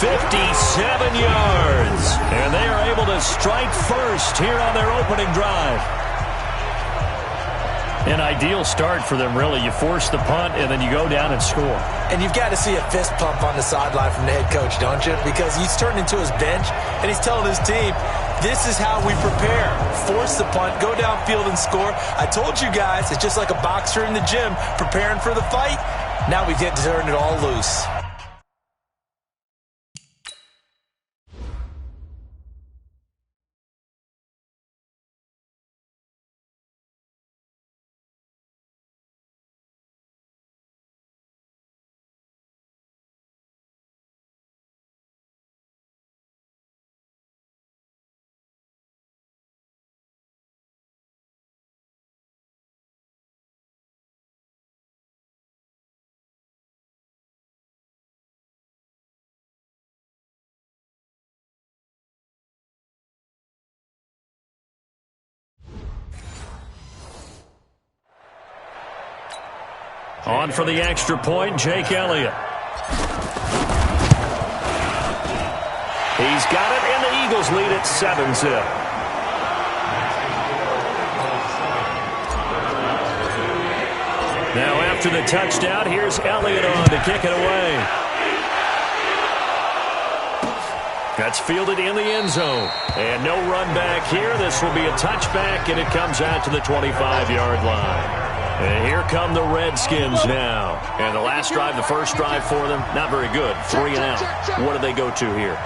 57 yards. And they are able to strike first here on their opening drive. An ideal start for them, really. You force the punt, and then you go down and score. And you've got to see a fist pump on the sideline from the head coach, don't you? Because he's turned into his bench, and he's telling his team, this is how we prepare. Force the punt, go downfield and score. I told you guys, it's just like a boxer in the gym preparing for the fight. Now we get to turn it all loose. On for the extra point, Jake Elliott. He's got it, and the Eagles lead at 7-zip. Now after the touchdown, here's Elliott on to kick it away. That's fielded in the end zone. And no run back here. This will be a touchback, and it comes out to the 25-yard line. And here come the Redskins now. And the last drive, the first drive for them, not very good. 3 and out. What do they go to here?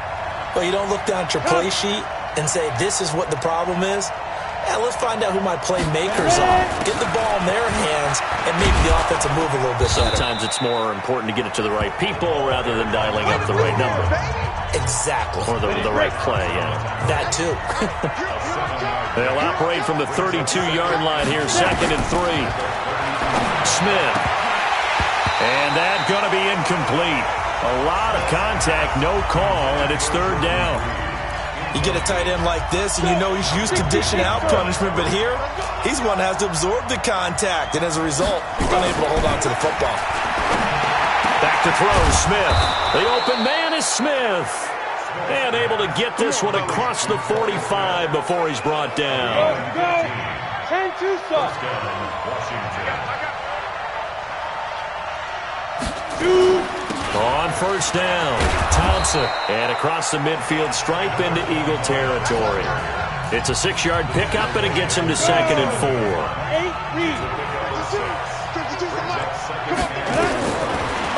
Well, you don't look down at your play sheet and say, this is what the problem is. Yeah, let's find out who my playmakers are. Get the ball in their hands and maybe the offense will move a little bit better. Sometimes it's more important to get it to the right people rather than dialing up the right number. Exactly. Or the right play, yeah. That too. They'll operate from the 32-yard line here, 2nd and 3. Smith. And that's going to be incomplete. A lot of contact, no call, and it's 3rd down. You get a tight end like this, and you know he's used to dishing out punishment, but here, he's one that has to absorb the contact, and as a result, unable to hold on to the football. Back to throw, Smith. The open man is Smith. And able to get this one across the 45 before he's brought down. On 1st down, Thompson. And across the midfield stripe into Eagle territory. It's a 6-yard pickup, and it gets him to 2nd and 4.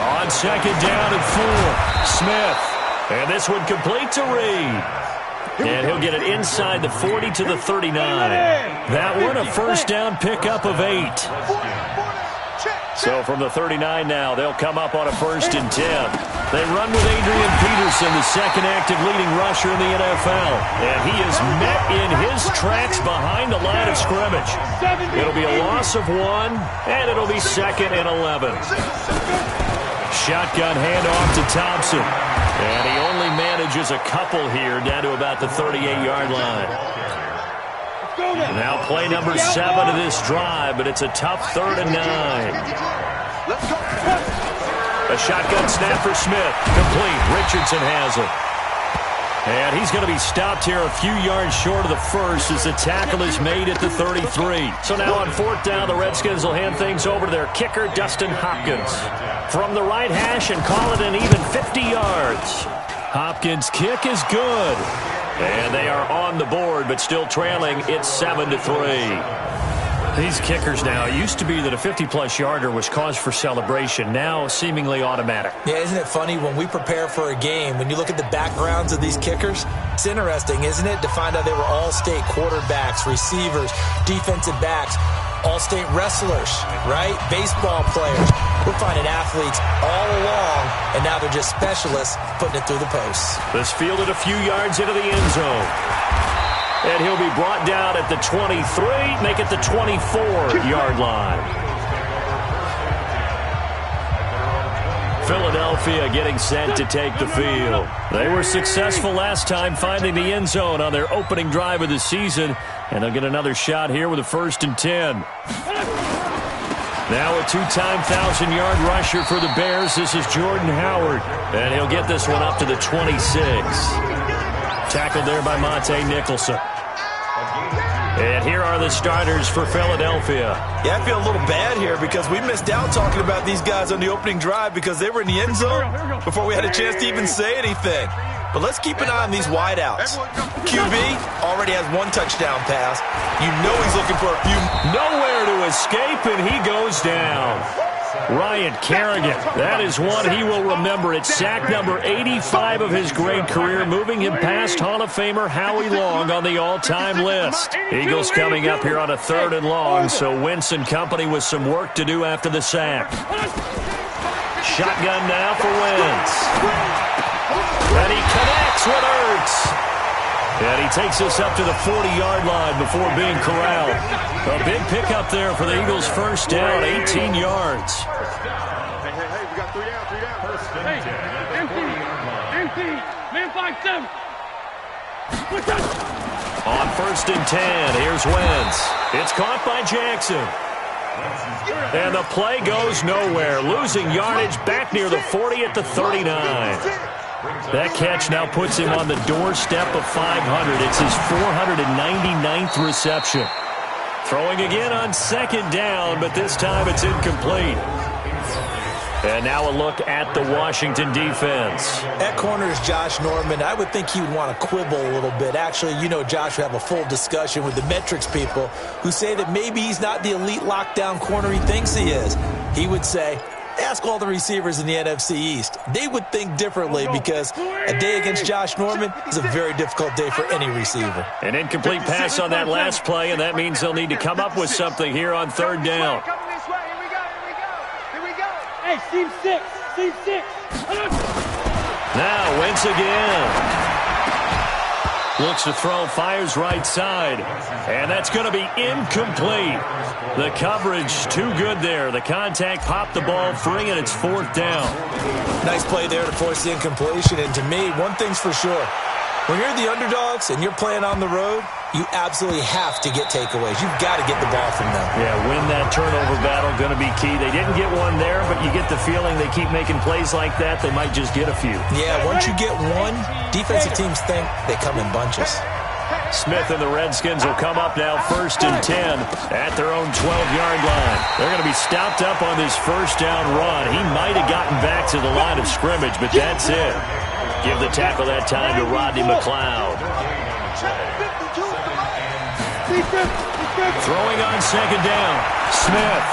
On 2nd down and 4, Smith. And this one complete to Reed. And he'll get it inside the 40 to the 39. That one a 1st down pickup of 8. So from the 39 now, they'll come up on a 1st and 10. They run with Adrian Peterson, the 2nd active leading rusher in the NFL. And he is met in his tracks behind the line of scrimmage. It'll be a loss of 1, and it'll be 2nd and 11. Shotgun handoff to Thompson. And he only manages a couple here down to about the 38-yard line. Now play number 7 of this drive, but it's a tough 3rd and 9. A shotgun snap for Smith. Complete. Richardson has it. And he's going to be stopped here a few yards short of the 1st as the tackle is made at the 33. So now on 4th down, the Redskins will hand things over to their kicker, Dustin Hopkins. From the right hash and call it an even 50 yards. Hopkins' kick is good. And they are on the board, but still trailing. It's 7-3. These kickers now, it used to be that a 50-plus yarder was cause for celebration. Now, seemingly automatic. Yeah, isn't it funny when we prepare for a game, when you look at the backgrounds of these kickers, it's interesting, isn't it, to find out they were all-state quarterbacks, receivers, defensive backs, all-state wrestlers, right? Baseball players. We're finding athletes all along, and now they're just specialists putting it through the posts. This fielded a few yards into the end zone. And he'll be brought down at the 23, make it the 24-yard line. Philadelphia getting set to take the field. They were successful last time finding the end zone on their opening drive of the season, and they'll get another shot here with a 1st and 10. Now a two-time 1,000-yard rusher for the Bears. This is Jordan Howard. And he'll get this one up to the 26. Tackled there by Monte Nicholson. And here are the starters for Philadelphia. Yeah, I feel a little bad here because we missed out talking about these guys on the opening drive because they were in the end zone before we had a chance to even say anything. But let's keep an eye on these wideouts. QB already has one touchdown pass. You know he's looking for a few. Nowhere to escape, and he goes down. Ryan Kerrigan, that is one he will remember. It's sack number 85 of his great career, moving him past Hall of Famer Howie Long on the all-time list. Eagles coming up here on a 3rd and long, so Wentz and company with some work to do after the sack. Shotgun now for Wentz. And he connects with Ertz. And he takes us up to the 40-yard line before being corralled. A big pickup there for the Eagles' first down, 18 yards. Hey, we got 3 down. Hey, empty. Man 5-7. On 1st and 10, here's Wentz. It's caught by Jackson. And the play goes nowhere, losing yardage back near the 40 at the 39. That catch now puts him on the doorstep of 500. It's his 499th reception. Throwing again on 2nd down, but this time it's incomplete. And now a look at the Washington defense. At corner is Josh Norman. I would think he would want to quibble a little bit. Actually, you know Josh would have a full discussion with the metrics people who say that maybe he's not the elite lockdown corner he thinks he is. He would say, ask all the receivers in the NFC East. They would think differently because a day against Josh Norman is a very difficult day for any receiver. An incomplete pass on that last play, and that means they'll need to come up with something here on 3rd down. Hey, seam 6. Now Wentz again. Looks to throw, fires right side. And that's going to be incomplete. The coverage too good there. The contact popped the ball free, and it's 4th down. Nice play there to force the incompletion. And to me, one thing's for sure. When you're the underdogs and you're playing on the road, you absolutely have to get takeaways. You've got to get the ball from them. Yeah, win that turnover battle, going to be key. They didn't get one there, but you get the feeling they keep making plays like that, they might just get a few. Yeah, once you get one, defensive teams think they come in bunches. Smith and the Redskins will come up now 1st and 10 at their own 12-yard line. They're going to be stopped up on this 1st down run. He might have gotten back to the line of scrimmage, but that's it. Give the tackle that time to Rodney McLeod. Throwing on 2nd down. Smith.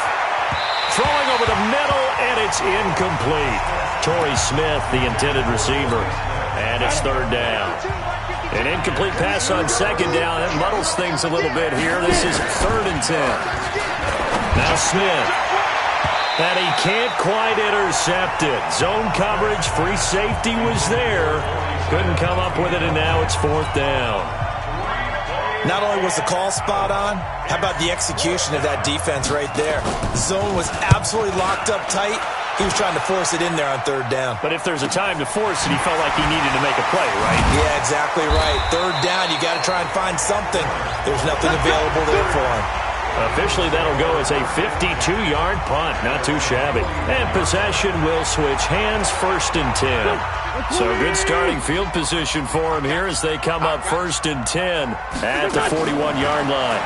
Throwing over the middle, and it's incomplete. Torrey Smith, the intended receiver. And it's 3rd down. An incomplete pass on 2nd down. That muddles things a little bit here. This is 3rd and 10. Now Smith. And he can't quite intercept it. Zone coverage, free safety was there. Couldn't come up with it, and now it's 4th down. Not only was the call spot on, how about the execution of that defense right there? The zone was absolutely locked up tight. He was trying to force it in there on 3rd down. But if there's a time to force it, he felt like he needed to make a play, right? Yeah, exactly right. 3rd down, you got to try and find something. There's nothing available there for him. Officially, that'll go as a 52-yard punt. Not too shabby. And possession will switch hands, 1st and 10. So good starting field position for him here as they come up 1st and 10 at the 41-yard line.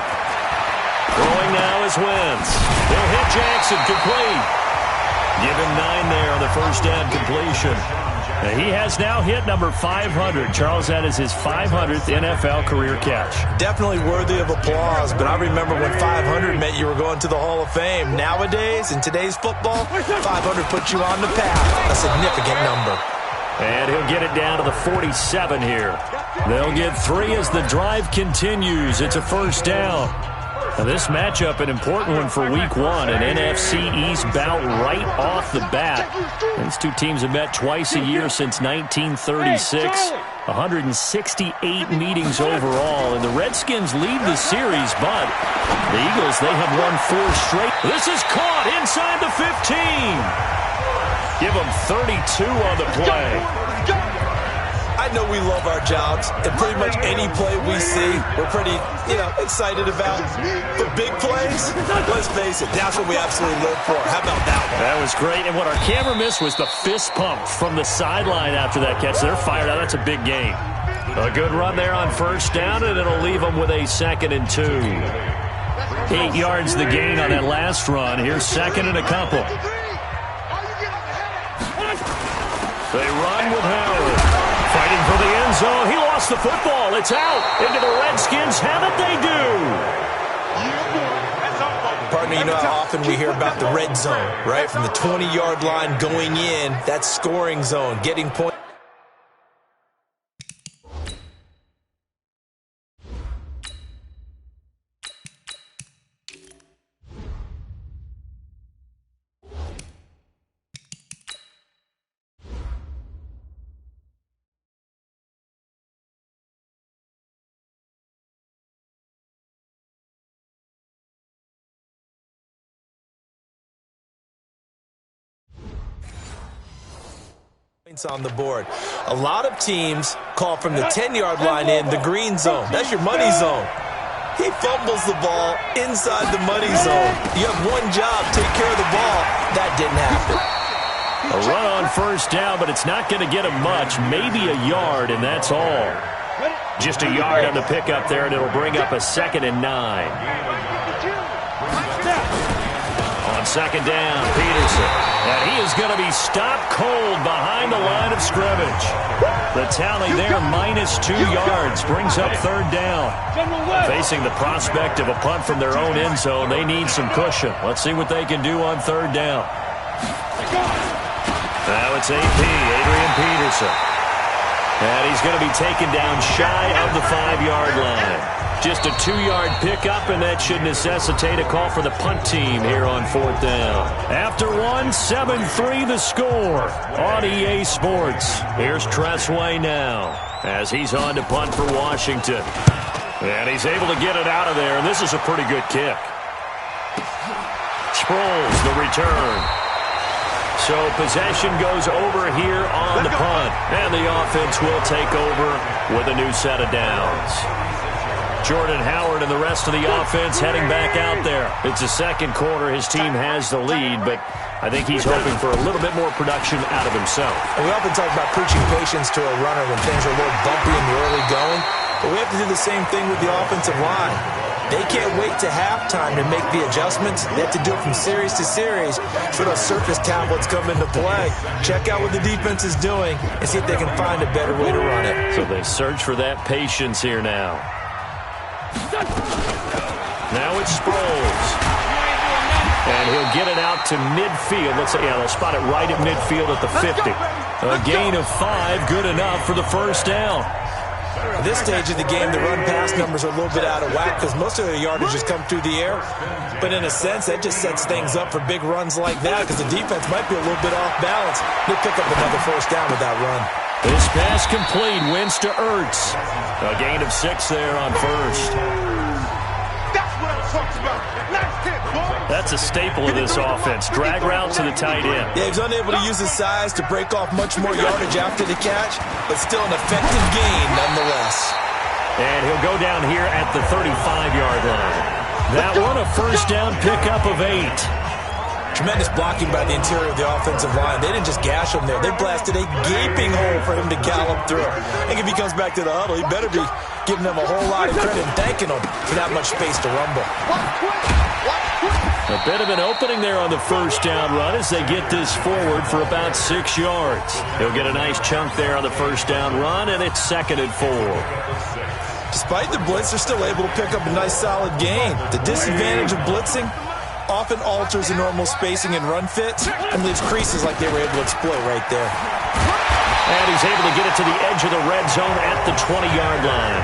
Throwing now is Wentz. They'll hit Jackson, complete. Give him 9 there on the 1st down completion. He has now hit number 500. Charles, that is his 500th NFL career catch. Definitely worthy of applause, but I remember when 500 meant you were going to the Hall of Fame. Nowadays, in today's football, 500 puts you on the path, a significant number. And he'll get it down to the 47 here. They'll get 3 as the drive continues. It's a 1st down. Now this matchup, an important one for Week 1, an NFC East bout right off the bat. These two teams have met twice a year since 1936. 168 meetings overall, and the Redskins lead the series, but the Eagles, they have won 4 straight. This is caught inside the 15. Give them 32 on the play. I I know we love our jobs, and pretty much any play we see, we're pretty, excited about. But big plays, let's face it, that's what we absolutely live for. How about that one? That was great, and what our camera missed was the fist pump from the sideline after that catch. They're fired out. That's a big gain. A good run there on first down, and it'll leave them with a 2nd and 2. 8 yards the gain on that last run. Here's 2nd and a couple. They run with Howard. Fighting for the end zone. He lost the football. It's out. Into the Redskins. Have it they do. Pardon me, you know how often we hear about the red zone, right? From the 20-yard line going in, that's scoring zone, getting points. On the board. A lot of teams call from the 10-yard line in the green zone. That's your money zone. He fumbles the ball inside the money zone. You have one job, take care of the ball. That didn't happen. A run on first down, but it's not going to get him much. Maybe a yard, and that's all. Just a yard on the pickup there, and it'll bring up a 2nd and 9. On 2nd down, Peterson. And he is going to be stopped cold behind the line of scrimmage. The tally there, -2 yards, brings up 3rd down. Facing the prospect of a punt from their own end zone, they need some cushion. Let's see what they can do on 3rd down. Now it's AP, Adrian Peterson. And he's going to be taken down shy of the 5-yard line. Just a 2-yard pickup, and that should necessitate a call for the punt team here on 4th down. After one, 7-3 the score on EA Sports. Here's Tressway now as he's on to punt for Washington. And he's able to get it out of there, and this is a pretty good kick. Sproles, the return. So possession goes over here on the punt, and the offense will take over with a new set of downs. Jordan Howard and the rest of the offense heading back out there. It's the 2nd quarter. His team has the lead, but I think he's hoping for a little bit more production out of himself. And we often talk about preaching patience to a runner when things are a little bumpy in the early going, but we have to do the same thing with the offensive line. They can't wait to halftime to make the adjustments. They have to do it from series to series so those surface tablets come into play. Check out what the defense is doing and see if they can find a better way to run it. So they search for that patience here now. Now it's Sproles. And he'll get it out to midfield. Let's say, they'll spot it right at midfield at the 50. A gain of 5, good enough for the 1st down. At this stage of the game, the run-pass numbers are a little bit out of whack because most of their yardage has come through the air. But in a sense, that just sets things up for big runs like that because the defense might be a little bit off balance. They pick up another 1st down with that run. This pass complete, wins to Ertz. A gain of 6 there on 1st. That's what I'm talking about. Nice hit, boy. That's a staple of this offense. Drag route to the tight end. Yeah, he's unable to use his size to break off much more yardage after the catch, but still an effective gain nonetheless. And he'll go down here at the 35-yard line. That one, a 1st down pickup of 8. Tremendous blocking by the interior of the offensive line. They didn't just gash him there. They blasted a gaping hole for him to gallop through. I think if he comes back to the huddle, he better be giving them a whole lot of credit and thanking them for that much space to rumble. A bit of an opening there on the 1st down run as they get this forward for about 6 yards. He'll get a nice chunk there on the 1st down run, and it's 2nd and 4. Despite the blitz, they're still able to pick up a nice solid gain. The disadvantage of blitzing often alters the normal spacing and run fits and leaves creases like they were able to exploit right there. And he's able to get it to the edge of the red zone at the 20-yard line.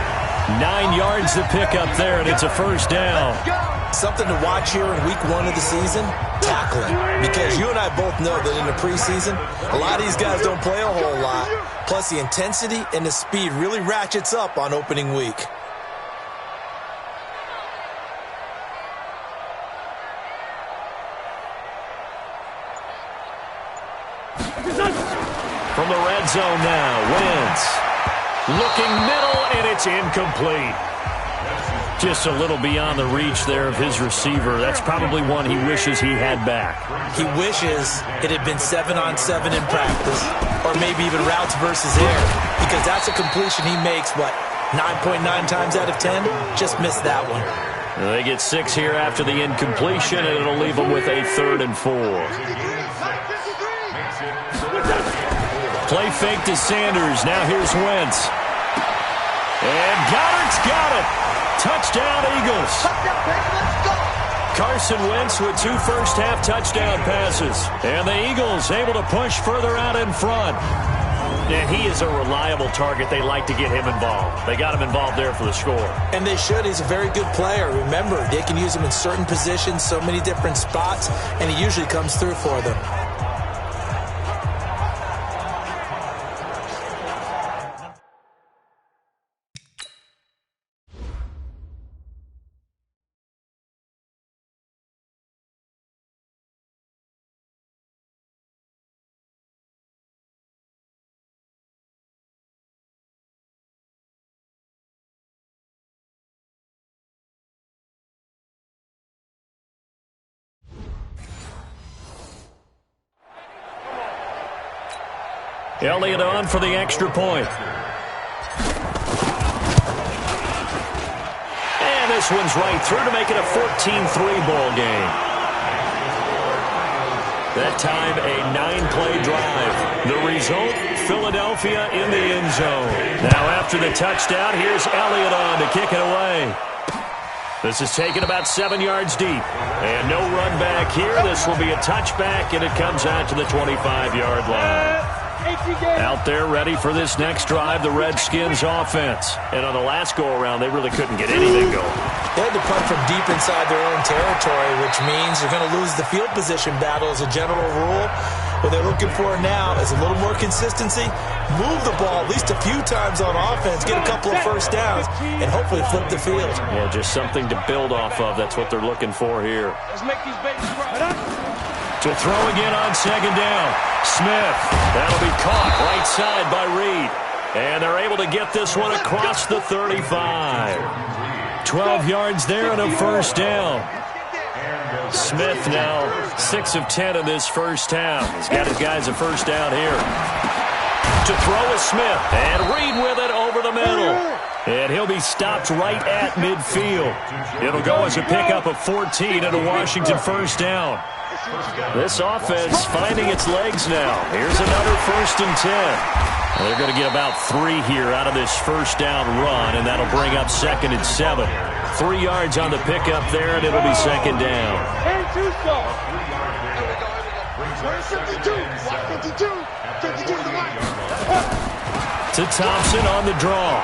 9 yards to pick up there, and it's a 1st down. Something to watch here in week 1 of the season, tackling. Because you and I both know that in the preseason, a lot of these guys don't play a whole lot. Plus, the intensity and the speed really ratchets up on opening week. From the red zone now, Wentz. Looking middle, and it's incomplete. Just a little beyond the reach there of his receiver. That's probably one he wishes he had back. He wishes it had been 7-on-7 in practice, or maybe even routes versus air, because that's a completion he makes, 9.9 times out of 10? Just missed that one. They get 6 here after the incompletion, and it'll leave them with a 3rd and 4. Play fake to Sanders. Now here's Wentz. And Goddard's got it. Touchdown, Eagles. Carson Wentz with 2 first-half touchdown passes. And the Eagles able to push further out in front. And he is a reliable target. They like to get him involved. They got him involved there for the score. And they should. He's a very good player. Remember, they can use him in certain positions, so many different spots, and he usually comes through for them. Elliott on for the extra point. And this one's right through to make it a 14-3 ball game. That time, a 9-play drive. The result, Philadelphia in the end zone. Now after the touchdown, here's Elliott on to kick it away. This is taken about 7 yards deep. And no run back here. This will be a touchback, and it comes out to the 25-yard line. Out there ready for this next drive, the Redskins offense. And on the last go-around, they really couldn't get anything going. They had to punt from deep inside their own territory, which means you're going to lose the field position battle as a general rule. What they're looking for now is a little more consistency, move the ball at least a few times on offense, get a couple of first downs, and hopefully flip the field. Yeah, just something to build off of. That's what they're looking for here. Let's make these babies run. To throw again on second down. Smith. That'll be caught right side by Reed. And they're able to get this one across the 35. 12 yards there and a first down. Smith now 6 of 10 in this first half. He's got his guys a first down here. To throw is Smith. And Reed with it over the middle. And he'll be stopped right at midfield. It'll go as a pickup of 14 and a Washington first down. This offense finding its legs now. Here's another 1st and 10. They're going to get about 3 here out of this first down run, and that'll bring up 2nd and 7. 3 yards on the pickup there, and it'll be 2nd down. To Thompson on the draw.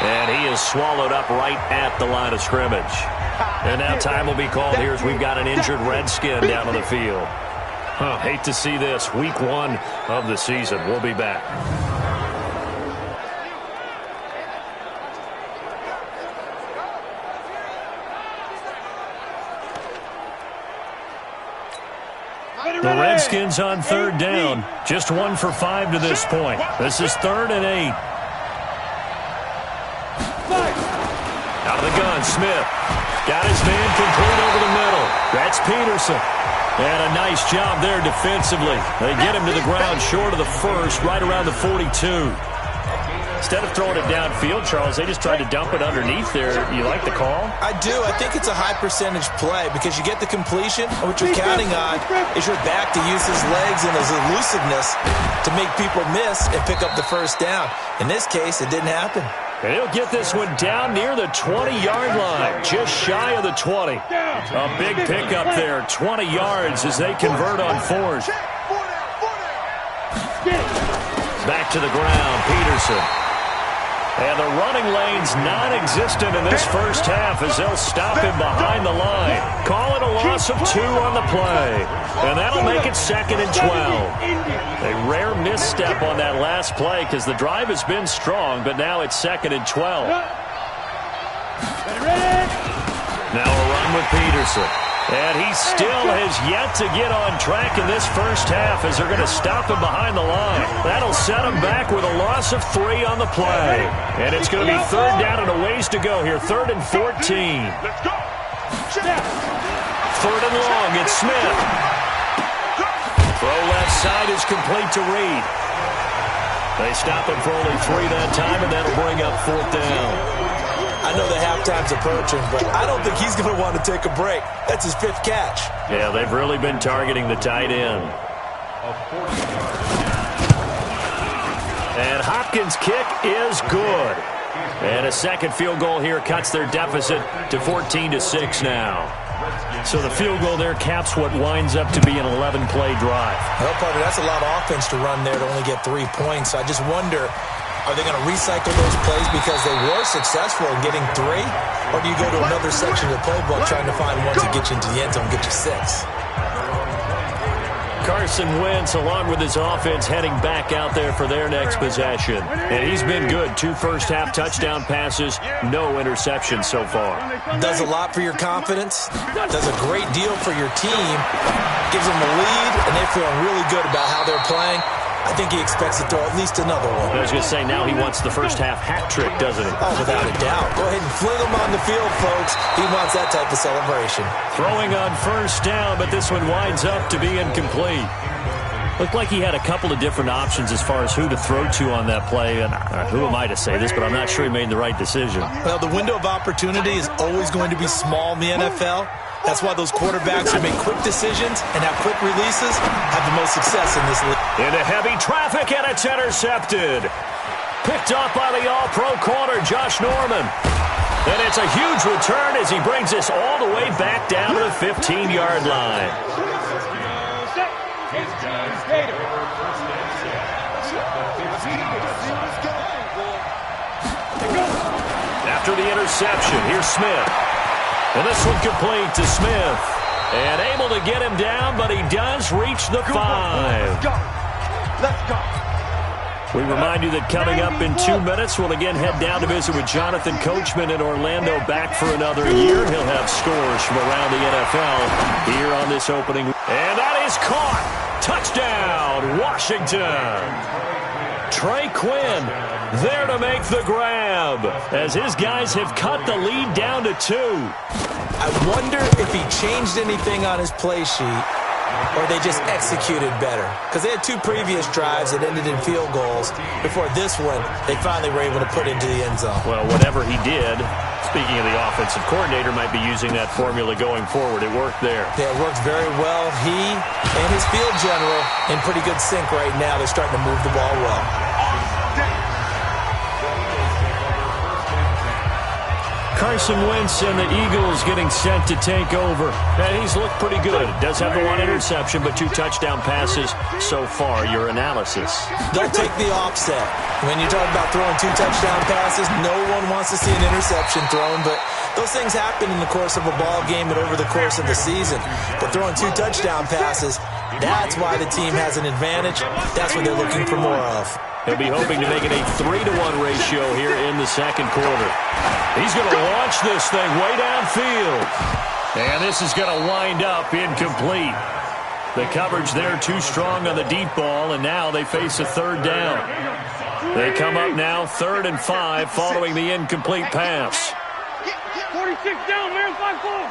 And he is swallowed up right at the line of scrimmage. And now time will be called here as we've got an injured Redskin down on the field. Hate to see this. Week 1 of the season. We'll be back. The Redskins on 3rd down. Just 1 for 5 to this point. This is 3rd and 8. Out of the gun, Smith. Got his man complete over the middle. That's Peterson. And a nice job there defensively. They get him to the ground short of the first, right around the 42. Instead of throwing it downfield, Charles, they just tried to dump it underneath there. You like the call? I do. I think it's a high percentage play because you get the completion, and what you're counting on is your back to use his legs and his elusiveness to make people miss and pick up the first down. In this case, it didn't happen. And he'll get this one down near the 20-yard line, just shy of the 20. A big pickup there, 20 yards as they convert on 4th. Back to the ground, Peterson. And the running lane's non-existent in this first half as they'll stop him behind the line. Call it a loss of 2 on the play. And that'll make it 2nd and 12. A rare misstep on that last play because the drive has been strong, but now it's 2nd and 12. Now a run with Peterson. And he still has yet to get on track in this first half as they're going to stop him behind the line. That'll set him back with a loss of 3 on the play. And it's going to be third down and a ways to go here. 3rd and 14. Let's go. 3rd and long. It's Smith. Throw left side is complete to Reed. They stop him for only 3 that time, and that'll bring up 4th down. I know the halftime's approaching, but I don't think he's going to want to take a break. That's his 5th catch. Yeah, they've really been targeting the tight end. And Hopkins' kick is good. And a second field goal here cuts their deficit to 14-6 now. So the field goal there caps what winds up to be an 11-play drive. Well, partner, that's a lot of offense to run there to only get 3 points. I just wonder, are they going to recycle those plays because they were successful in getting 3? Or do you go to another section of the playbook trying to find ones that get you into the end zone and get you 6? Carson Wentz, along with his offense, heading back out there for their next possession. And he's been good. 2 first-half touchdown passes, no interceptions so far. Does a lot for your confidence. Does a great deal for your team. Gives them a lead, and they're feeling really good about how they're playing. I think he expects to throw at least another one. I was going to say, now he wants the first-half hat trick, doesn't he? Oh, without a doubt. Go ahead and fling him on the field, folks. He wants that type of celebration. Throwing on first down, but this one winds up to be incomplete. Looked like he had a couple of different options as far as who to throw to on that play. And who am I to say this, but I'm not sure he made the right decision. Well, the window of opportunity is always going to be small in the NFL. That's why those quarterbacks who make quick decisions and have quick releases have the most success in this league. Into heavy traffic, and it's intercepted. Picked up by the all-pro corner, Josh Norman. And it's a huge return as he brings us all the way back down to the 15-yard line. After the interception, here's Smith. And this one complete to Smith. And able to get him down, but he does reach the 5. Let's go. We remind you that coming up in 2 minutes, we'll again head down to visit with Jonathan Coachman in Orlando, back for another year. He'll have scores from around the NFL here on this opening. And that is caught. Touchdown, Washington. Trey Quinn there to make the grab as his guys have cut the lead down to 2. I wonder if he changed anything on his play sheet or they just executed better. Because they had 2 previous drives that ended in field goals. Before this one, they finally were able to put into the end zone. Well, whatever he did, speaking of the offensive coordinator, might be using that formula going forward. It worked there. Yeah, it worked very well. He and his field general in pretty good sync right now. They're starting to move the ball well. Carson Wentz and the Eagles getting set to take over. And he's looked pretty good. Does have the 1 interception, but 2 touchdown passes so far. Your analysis. Don't take the offset. When you talk about throwing 2 touchdown passes, no one wants to see an interception thrown, but those things happen in the course of a ball game and over the course of the season. But throwing 2 touchdown passes, that's why the team has an advantage. That's what they're looking for more of. He'll be hoping to make it a 3-to-1 ratio here in the second quarter. He's going to launch this thing way downfield. And this is going to wind up incomplete. The coverage there too strong on the deep ball, and now they face a 3rd down. They come up now 3rd and 5 following the incomplete pass. 46 down, man, 5-4.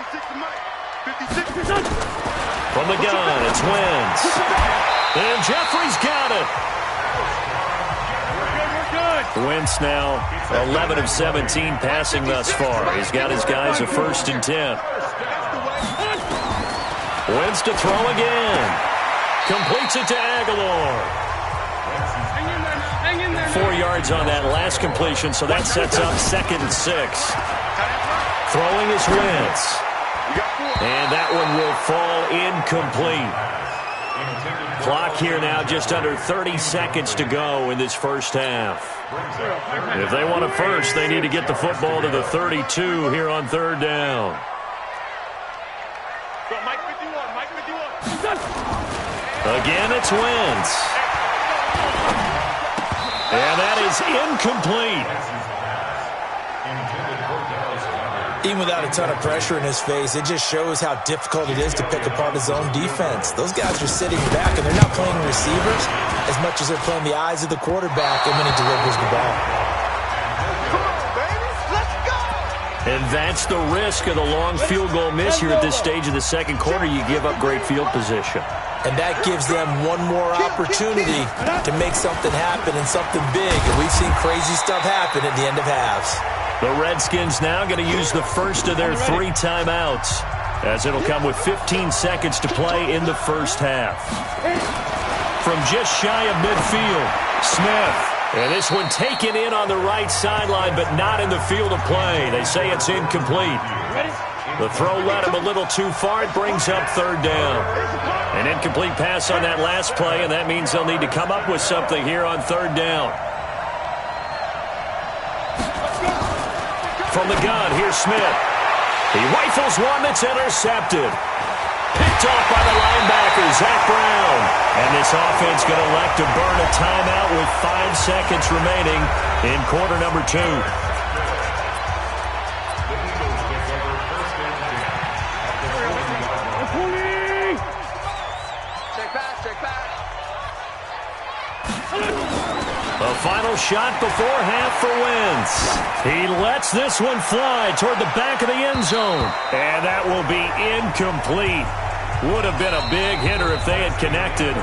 56 to Mike. 56. From the gun, it's Wentz. And Jeffrey's got it. Wentz now 11 of 17 passing thus far. He's got his guys a 1st and 10. Wentz to throw again. Completes it to Aguilar. 4 yards on that last completion, so that sets up 2nd and 6. Throwing is Wentz. And that one will fall incomplete. Clock here now just under 30 seconds to go in this first half. If they want a first, they need to get the football to the 32 here on 3rd down. Again, it's Wentz. And that is incomplete. Even without a ton of pressure in his face, it just shows how difficult it is to pick apart his own defense. Those guys are sitting back, and they're not playing receivers as much as they're playing the eyes of the quarterback and when he delivers the ball. And that's the risk of the long field goal miss here at this stage of the second quarter. You give up great field position. And that gives them one more opportunity to make something happen and something big. And we've seen crazy stuff happen at the end of halves. The Redskins now going to use the first of their 3 timeouts, as it'll come with 15 seconds to play in the first half. From just shy of midfield, Smith. And this one taken in on the right sideline, but not in the field of play. They say it's incomplete. The throw led him a little too far. It brings up third down. An incomplete pass on that last play, and that means they'll need to come up with something here on third down. From the gun, here's Smith. He rifles one that's intercepted. Picked off by the linebacker, Zach Brown. And this offense going to elect to burn a timeout with 5 seconds remaining in quarter number 2. The final shot before half for Wentz. He lets this one fly toward the back of the end zone. And that will be incomplete. Would have been a big hitter if they had connected.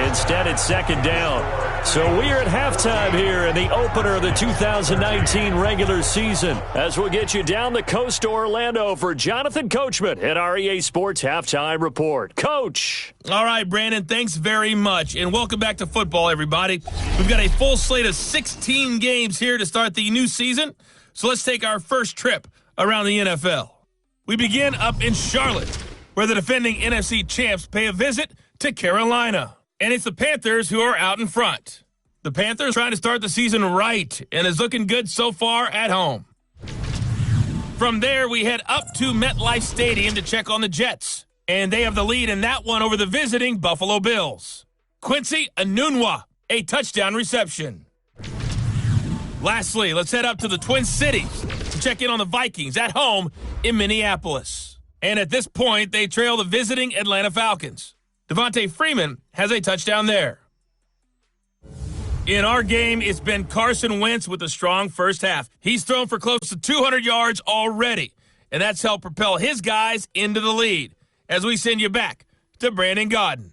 Instead, it's second down. So we are at halftime here in the opener of the 2019 regular season, as we'll get you down the coast to Orlando for Jonathan Coachman at our EA Sports Halftime Report. Coach. All right, Brandon, thanks very much, and welcome back to football, everybody. We've got a full slate of 16 games here to start the new season, so let's take our first trip around the NFL. We begin up in Charlotte, where the defending NFC champs pay a visit to Carolina. And it's the Panthers who are out in front. The Panthers trying to start the season right, and is looking good so far at home. From there, we head up to MetLife Stadium to check on the Jets. And they have the lead in that one over the visiting Buffalo Bills. Quincy Enunwa, a touchdown reception. Lastly, let's head up to the Twin Cities to check in on the Vikings at home in Minneapolis. And at this point, they trail the visiting Atlanta Falcons. Devontae Freeman has a touchdown there. In our game, it's been Carson Wentz with a strong first half. He's thrown for close to 200 yards already, and that's helped propel his guys into the lead. As we send you back to Brandon Gaudin.